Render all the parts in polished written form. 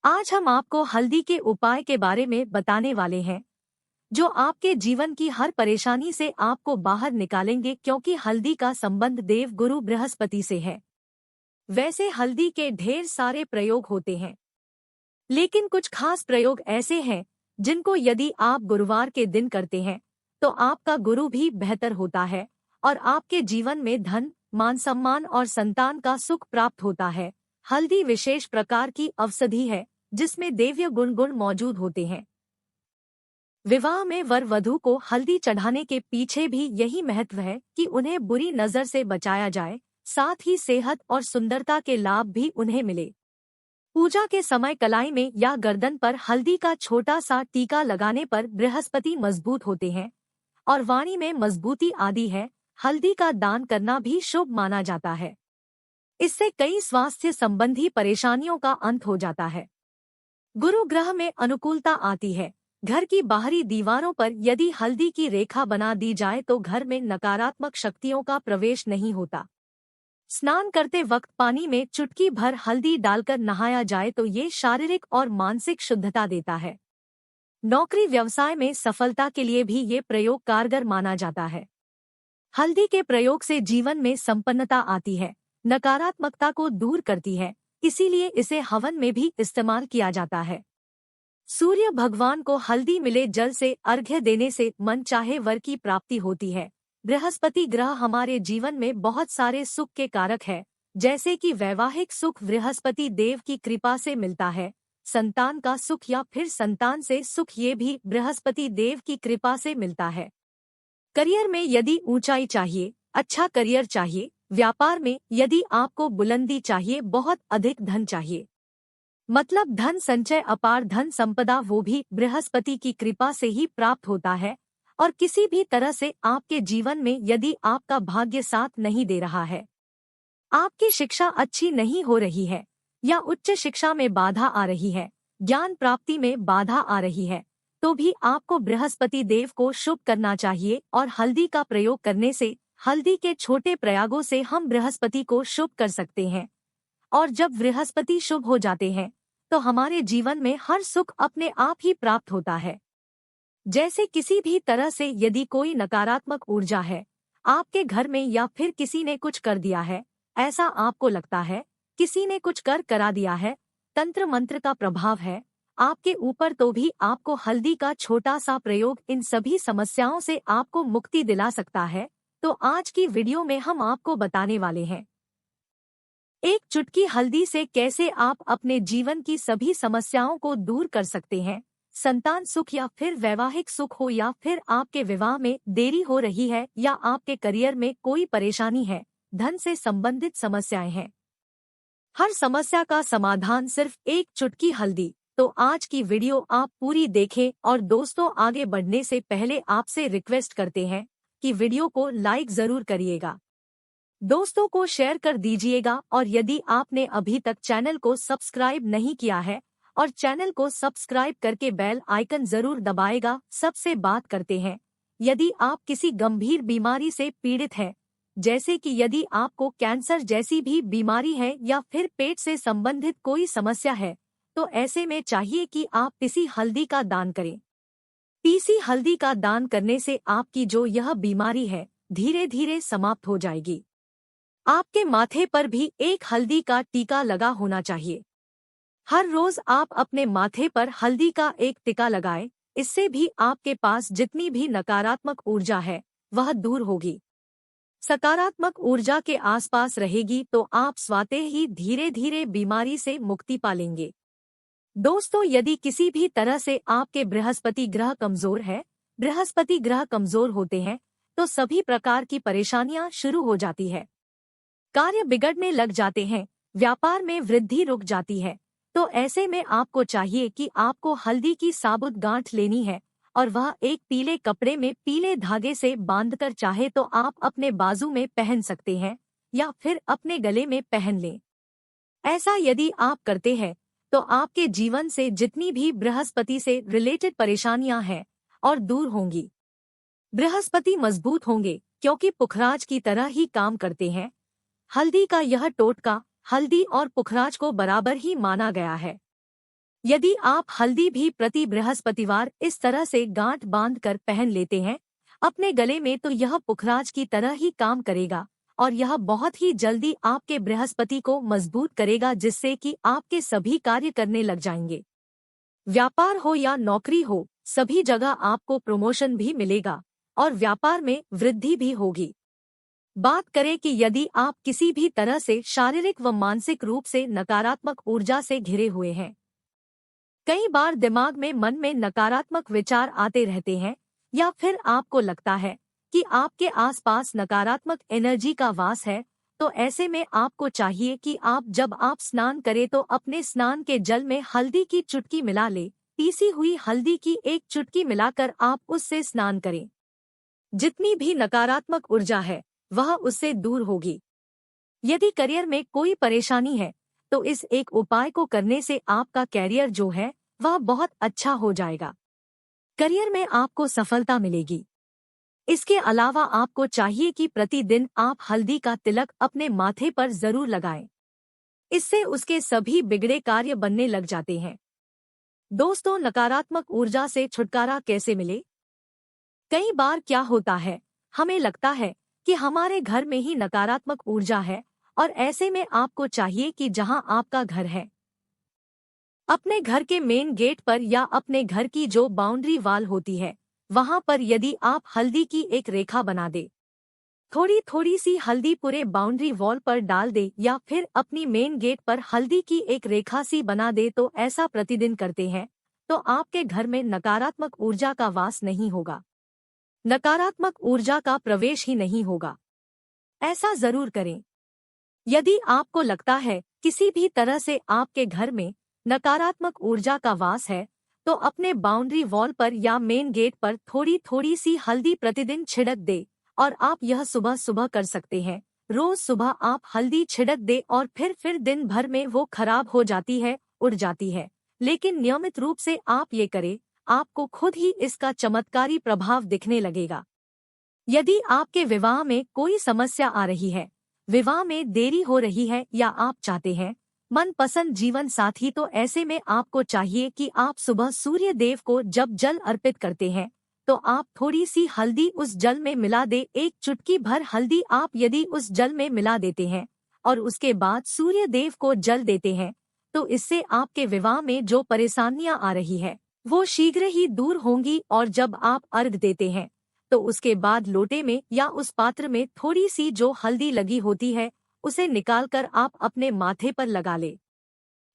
आज हम आपको हल्दी के उपाय के बारे में बताने वाले हैं जो आपके जीवन की हर परेशानी से आपको बाहर निकालेंगे, क्योंकि हल्दी का संबंध देव गुरु बृहस्पति से है। वैसे हल्दी के ढेर सारे प्रयोग होते हैं, लेकिन कुछ खास प्रयोग ऐसे हैं जिनको यदि आप गुरुवार के दिन करते हैं तो आपका गुरु भी बेहतर होता है और आपके जीवन में धन, मान सम्मान और संतान का सुख प्राप्त होता है। हल्दी विशेष प्रकार की औषधि है जिसमें दैवीय गुण मौजूद होते हैं। विवाह में वर वधू को हल्दी चढ़ाने के पीछे भी यही महत्व है कि उन्हें बुरी नजर से बचाया जाए, साथ ही सेहत और सुंदरता के लाभ भी उन्हें मिले। पूजा के समय कलाई में या गर्दन पर हल्दी का छोटा सा टीका लगाने पर बृहस्पति मजबूत होते हैं और वाणी में मजबूती आदि है। हल्दी का दान करना भी शुभ माना जाता है। इससे कई स्वास्थ्य संबंधी परेशानियों का अंत हो जाता है। गुरु ग्रह में अनुकूलता आती है। घर की बाहरी दीवारों पर यदि हल्दी की रेखा बना दी जाए तो घर में नकारात्मक शक्तियों का प्रवेश नहीं होता। स्नान करते वक्त पानी में चुटकी भर हल्दी डालकर नहाया जाए तो ये शारीरिक और मानसिक शुद्धता देता है। नौकरी व्यवसाय में सफलता के लिए भी ये प्रयोग कारगर माना जाता है। हल्दी के प्रयोग से जीवन में संपन्नता आती है, नकारात्मकता को दूर करती है, इसीलिए इसे हवन में भी इस्तेमाल किया जाता है। सूर्य भगवान को हल्दी मिले जल से अर्घ्य देने से मन चाहे वर की प्राप्ति होती है। बृहस्पति ग्रह हमारे जीवन में बहुत सारे सुख के कारक है, जैसे कि वैवाहिक सुख बृहस्पति देव की कृपा से मिलता है, संतान का सुख या फिर संतान से सुख ये भी बृहस्पति देव की कृपा से मिलता है। करियर में यदि ऊंचाई चाहिए, अच्छा करियर चाहिए, व्यापार में यदि आपको बुलंदी चाहिए, बहुत अधिक धन चाहिए, मतलब धन संचय, अपार धन संपदा, वो भी बृहस्पति की कृपा से ही प्राप्त होता है। और किसी भी तरह से आपके जीवन में यदि आपका भाग्य साथ नहीं दे रहा है, आपकी शिक्षा अच्छी नहीं हो रही है या उच्च शिक्षा में बाधा आ रही है, ज्ञान प्राप्ति में बाधा आ रही है, तो भी आपको बृहस्पति देव को शुभ करना चाहिए और हल्दी का प्रयोग करने से, हल्दी के छोटे प्रयागों से हम बृहस्पति को शुभ कर सकते हैं। और जब बृहस्पति शुभ हो जाते हैं तो हमारे जीवन में हर सुख अपने आप ही प्राप्त होता है। जैसे किसी भी तरह से यदि कोई नकारात्मक ऊर्जा है आपके घर में या फिर किसी ने कुछ कर दिया है, ऐसा आपको लगता है, किसी ने कुछ करा दिया है, तंत्र मंत्र का प्रभाव है आपके ऊपर, तो भी आपको हल्दी का छोटा सा प्रयोग इन सभी समस्याओं से आपको मुक्ति दिला सकता है। तो आज की वीडियो में हम आपको बताने वाले हैं एक चुटकी हल्दी से कैसे आप अपने जीवन की सभी समस्याओं को दूर कर सकते हैं। संतान सुख या फिर वैवाहिक सुख हो, या फिर आपके विवाह में देरी हो रही है, या आपके करियर में कोई परेशानी है, धन से संबंधित समस्याएं हैं, हर समस्या का समाधान सिर्फ एक चुटकी हल्दी। तो आज की वीडियो आप पूरी देखें। और दोस्तों, आगे बढ़ने से पहले आपसे रिक्वेस्ट करते हैं कि वीडियो को लाइक जरूर करिएगा, दोस्तों को शेयर कर दीजिएगा, और यदि आपने अभी तक चैनल को सब्सक्राइब नहीं किया है और चैनल को सब्सक्राइब करके बेल आइकन जरूर दबाएगा। सबसे बात करते हैं, यदि आप किसी गंभीर बीमारी से पीड़ित हैं, जैसे कि यदि आपको कैंसर जैसी भी बीमारी है या फिर पेट से संबंधित कोई समस्या है, तो ऐसे में चाहिए कि आप पिसी हल्दी का दान करें। पीसी हल्दी का दान करने से आपकी जो यह बीमारी है धीरे धीरे समाप्त हो जाएगी। आपके माथे पर भी एक हल्दी का टीका लगा होना चाहिए। हर रोज आप अपने माथे पर हल्दी का एक टीका लगाएं, इससे भी आपके पास जितनी भी नकारात्मक ऊर्जा है वह दूर होगी, सकारात्मक ऊर्जा के आसपास रहेगी, तो आप स्वतः ही धीरे धीरे बीमारी से मुक्ति पालेंगे। दोस्तों, यदि किसी भी तरह से आपके बृहस्पति ग्रह कमजोर है, बृहस्पति ग्रह कमजोर होते हैं तो सभी प्रकार की परेशानियां शुरू हो जाती है, कार्य बिगड़ने लग जाते हैं, व्यापार में वृद्धि रुक जाती है। तो ऐसे में आपको चाहिए कि आपको हल्दी की साबुत गांठ लेनी है और वह एक पीले कपड़े में पीले धागे से बांधकर चाहे तो आप अपने बाजू में पहन सकते हैं या फिर अपने गले में पहन लें। ऐसा यदि आप करते हैं तो आपके जीवन से जितनी भी बृहस्पति से रिलेटेड परेशानियां हैं और दूर होंगी। बृहस्पति मजबूत होंगे क्योंकि पुखराज की तरह ही काम करते हैं। हल्दी का यह टोटका हल्दी और पुखराज को बराबर ही माना गया है। यदि आप हल्दी भी प्रति बृहस्पतिवार इस तरह से गांठ बांध कर पहन लेते हैं अपने गले में, तो यह पुखराज की तरह ही काम करेगा और यह बहुत ही जल्दी आपके बृहस्पति को मजबूत करेगा, जिससे कि आपके सभी कार्य करने लग जाएंगे। व्यापार हो या नौकरी हो, सभी जगह आपको प्रमोशन भी मिलेगा और व्यापार में वृद्धि भी होगी। बात करें कि यदि आप किसी भी तरह से शारीरिक व मानसिक रूप से नकारात्मक ऊर्जा से घिरे हुए हैं, कई बार दिमाग में मन में नकारात्मक विचार आते रहते हैं या फिर आपको लगता है कि आपके आसपास नकारात्मक एनर्जी का वास है, तो ऐसे में आपको चाहिए कि जब आप स्नान करें तो अपने स्नान के जल में हल्दी की चुटकी मिला ले। पीसी हुई हल्दी की एक चुटकी मिलाकर आप उससे स्नान करें। जितनी भी नकारात्मक ऊर्जा है वह उससे दूर होगी। यदि करियर में कोई परेशानी है तो इस एक उपाय को करने से आपका कैरियर जो है वह बहुत अच्छा हो जाएगा। करियर में आपको सफलता मिलेगी। इसके अलावा आपको चाहिए कि प्रतिदिन आप हल्दी का तिलक अपने माथे पर जरूर लगाएं। इससे उसके सभी बिगड़े कार्य बनने लग जाते हैं। दोस्तों, नकारात्मक ऊर्जा से छुटकारा कैसे मिले? कई बार क्या होता है, हमें लगता है कि हमारे घर में ही नकारात्मक ऊर्जा है और ऐसे में आपको चाहिए कि जहां आपका घर है, अपने घर के मेन गेट पर या अपने घर की जो बाउंड्री वाल होती है वहां पर यदि आप हल्दी की एक रेखा बना दे, थोड़ी थोड़ी सी हल्दी पूरे बाउंड्री वॉल पर डाल दे या फिर अपनी मेन गेट पर हल्दी की एक रेखा सी बना दे, तो ऐसा प्रतिदिन करते हैं तो आपके घर में नकारात्मक ऊर्जा का वास नहीं होगा, नकारात्मक ऊर्जा का प्रवेश ही नहीं होगा। ऐसा जरूर करें। यदि आपको लगता है किसी भी तरह से आपके घर में नकारात्मक ऊर्जा का वास है, तो अपने बाउंड्री वॉल पर या मेन गेट पर थोड़ी थोड़ी सी हल्दी प्रतिदिन छिड़क दे और आप यह सुबह सुबह कर सकते हैं। रोज सुबह आप हल्दी छिड़क दे और फिर दिन भर में वो खराब हो जाती है, उड़ जाती है, लेकिन नियमित रूप से आप ये करें, आपको खुद ही इसका चमत्कारी प्रभाव दिखने लगेगा। यदि आपके विवाह में कोई समस्या आ रही है, विवाह में देरी हो रही है या आप चाहते हैं मनपसंद जीवन साथी, तो ऐसे में आपको चाहिए कि आप सुबह सूर्य देव को जब जल अर्पित करते हैं तो आप थोड़ी सी हल्दी उस जल में मिला दे। एक चुटकी भर हल्दी आप यदि उस जल में मिला देते हैं और उसके बाद सूर्य देव को जल देते हैं, तो इससे आपके विवाह में जो परेशानियां आ रही है वो शीघ्र ही दूर होंगी। और जब आप अर्घ देते हैं तो उसके बाद लोटे में या उस पात्र में थोड़ी सी जो हल्दी लगी होती है उसे निकालकर आप अपने माथे पर लगा ले।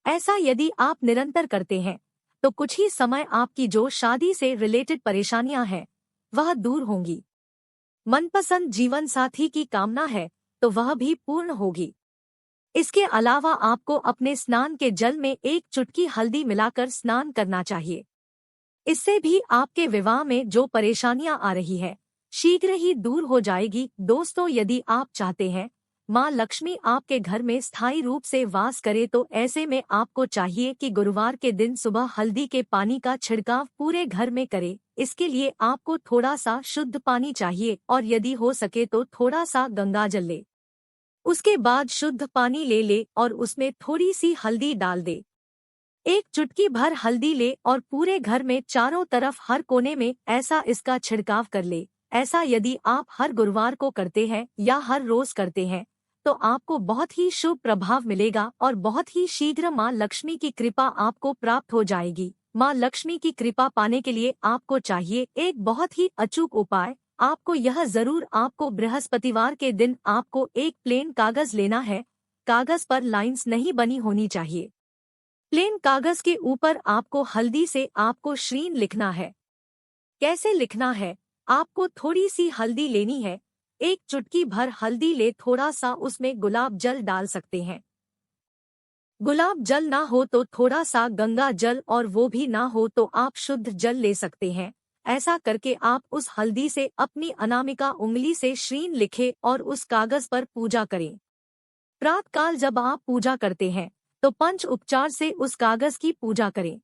ऐसा यदि आप निरंतर करते हैं तो कुछ ही समय आपकी जो शादी से रिलेटेड परेशानियां हैं वह दूर होंगी। मनपसंद जीवन साथी की कामना है तो वह भी पूर्ण होगी। इसके अलावा आपको अपने स्नान के जल में एक चुटकी हल्दी मिलाकर स्नान करना चाहिए। इससे भी आपके विवाह में जो परेशानियां आ रही है शीघ्र ही दूर हो जाएगी। दोस्तों, यदि आप चाहते हैं माँ लक्ष्मी आपके घर में स्थायी रूप से वास करे, तो ऐसे में आपको चाहिए कि गुरुवार के दिन सुबह हल्दी के पानी का छिड़काव पूरे घर में करे। इसके लिए आपको थोड़ा सा शुद्ध पानी चाहिए और यदि हो सके तो थोड़ा सा गंगा जल ले। उसके बाद शुद्ध पानी ले और उसमें थोड़ी सी हल्दी डाल दे। एक चुटकी भर हल्दी ले और पूरे घर में चारों तरफ हर कोने में ऐसा इसका छिड़काव कर ले। ऐसा यदि आप हर गुरुवार को करते हैं या हर रोज करते हैं तो आपको बहुत ही शुभ प्रभाव मिलेगा और बहुत ही शीघ्र माँ लक्ष्मी की कृपा आपको प्राप्त हो जाएगी। माँ लक्ष्मी की कृपा पाने के लिए आपको चाहिए एक बहुत ही अचूक उपाय। आपको यह जरूर आपको बृहस्पतिवार के दिन आपको एक प्लेन कागज लेना है। कागज पर लाइंस नहीं बनी होनी चाहिए। प्लेन कागज के ऊपर आपको हल्दी से आपको श्रीन लिखना है। कैसे लिखना है? आपको थोड़ी सी हल्दी लेनी है, एक चुटकी भर हल्दी ले, थोड़ा सा उसमें गुलाब जल डाल सकते हैं। गुलाब जल ना हो तो थोड़ा सा गंगा जल, और वो भी ना हो तो आप शुद्ध जल ले सकते हैं। ऐसा करके आप उस हल्दी से अपनी अनामिका उंगली से श्रीन लिखे और उस कागज पर पूजा करें। प्रातःकाल जब आप पूजा करते हैं तो पंच उपचार से उस कागज की पूजा करें।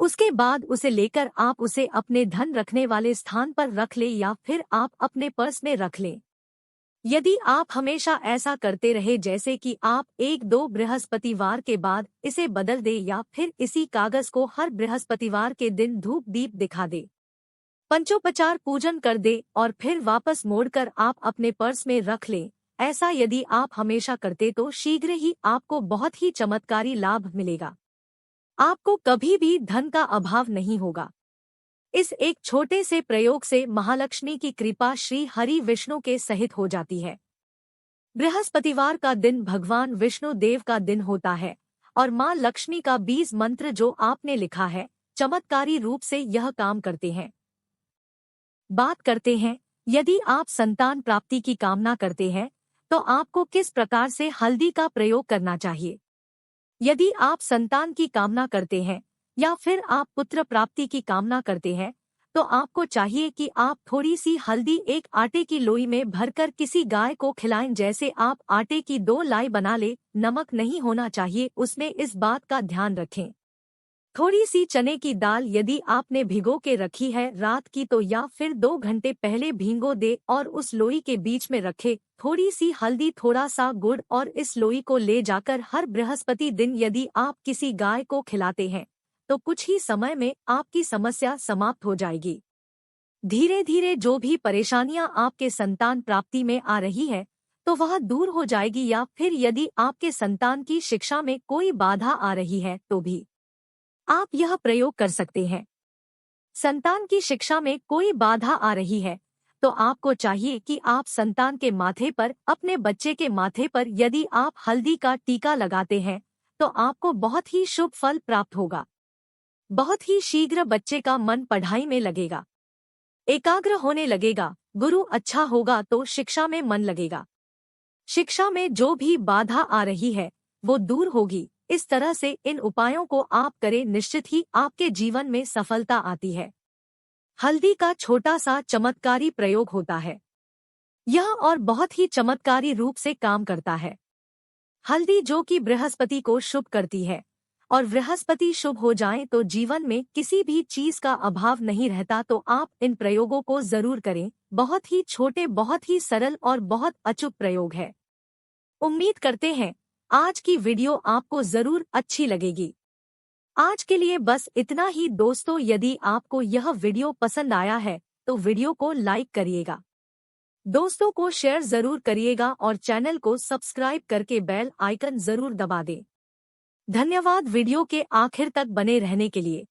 उसके बाद उसे लेकर आप उसे अपने धन रखने वाले स्थान पर रख ले या फिर आप अपने पर्स में रख लें। यदि आप हमेशा ऐसा करते रहे जैसे कि आप 1-2 बृहस्पतिवार के बाद इसे बदल दे या फिर इसी कागज को हर बृहस्पतिवार के दिन धूप दीप दिखा दे, पंचोपचार पूजन कर दे और फिर वापस मोड़कर आप अपने पर्स में रख लें, ऐसा यदि आप हमेशा करते तो शीघ्र ही आपको बहुत ही चमत्कारी लाभ मिलेगा। आपको कभी भी धन का अभाव नहीं होगा। इस एक छोटे से प्रयोग से महालक्ष्मी की कृपा श्री हरि विष्णु के सहित हो जाती है। बृहस्पतिवार का दिन भगवान विष्णु देव का दिन होता है और मां लक्ष्मी का बीज मंत्र जो आपने लिखा है, चमत्कारी रूप से यह काम करते हैं। बात करते हैं, यदि आप संतान प्राप्ति की कामना करते हैं तो आपको किस प्रकार से हल्दी का प्रयोग करना चाहिए। यदि आप संतान की कामना करते हैं या फिर आप पुत्र प्राप्ति की कामना करते हैं तो आपको चाहिए कि आप थोड़ी सी हल्दी एक आटे की लोई में भरकर किसी गाय को खिलाएं। जैसे आप आटे की 2 लाई बना ले, नमक नहीं होना चाहिए उसमें, इस बात का ध्यान रखें। थोड़ी सी चने की दाल यदि आपने भिगो के रखी है रात की तो या फिर 2 घंटे पहले भिगो दे और उस लोई के बीच में रखे। थोड़ी सी हल्दी, थोड़ा सा गुड़ और इस लोई को ले जाकर हर बृहस्पति दिन यदि आप किसी गाय को खिलाते हैं तो कुछ ही समय में आपकी समस्या समाप्त हो जाएगी। धीरे धीरे जो भी परेशानियां आपके संतान प्राप्ति में आ रही है तो वह दूर हो जाएगी। या फिर यदि आपके संतान की शिक्षा में कोई बाधा आ रही है तो भी आप यह प्रयोग कर सकते हैं। संतान की शिक्षा में कोई बाधा आ रही है तो आपको चाहिए कि आप संतान के माथे पर, अपने बच्चे के माथे पर यदि आप हल्दी का टीका लगाते हैं तो आपको बहुत ही शुभ फल प्राप्त होगा। बहुत ही शीघ्र बच्चे का मन पढ़ाई में लगेगा, एकाग्र होने लगेगा, गुरु अच्छा होगा तो शिक्षा में मन लगेगा। शिक्षा में जो भी बाधा आ रही है वो दूर होगी। इस तरह से इन उपायों को आप करें, निश्चित ही आपके जीवन में सफलता आती है। हल्दी का छोटा सा चमत्कारी प्रयोग होता है, यह और बहुत ही चमत्कारी रूप से काम करता है। हल्दी जो कि बृहस्पति को शुभ करती है और बृहस्पति शुभ हो जाएं तो जीवन में किसी भी चीज का अभाव नहीं रहता। तो आप इन प्रयोगों को जरूर करें। बहुत ही छोटे, बहुत ही सरल और बहुत अचूक प्रयोग है। उम्मीद करते हैं आज की वीडियो आपको जरूर अच्छी लगेगी। आज के लिए बस इतना ही दोस्तों। यदि आपको यह वीडियो पसंद आया है तो वीडियो को लाइक करिएगा, दोस्तों को शेयर जरूर करिएगा और चैनल को सब्सक्राइब करके बेल आइकन जरूर दबा दें। धन्यवाद वीडियो के आखिर तक बने रहने के लिए।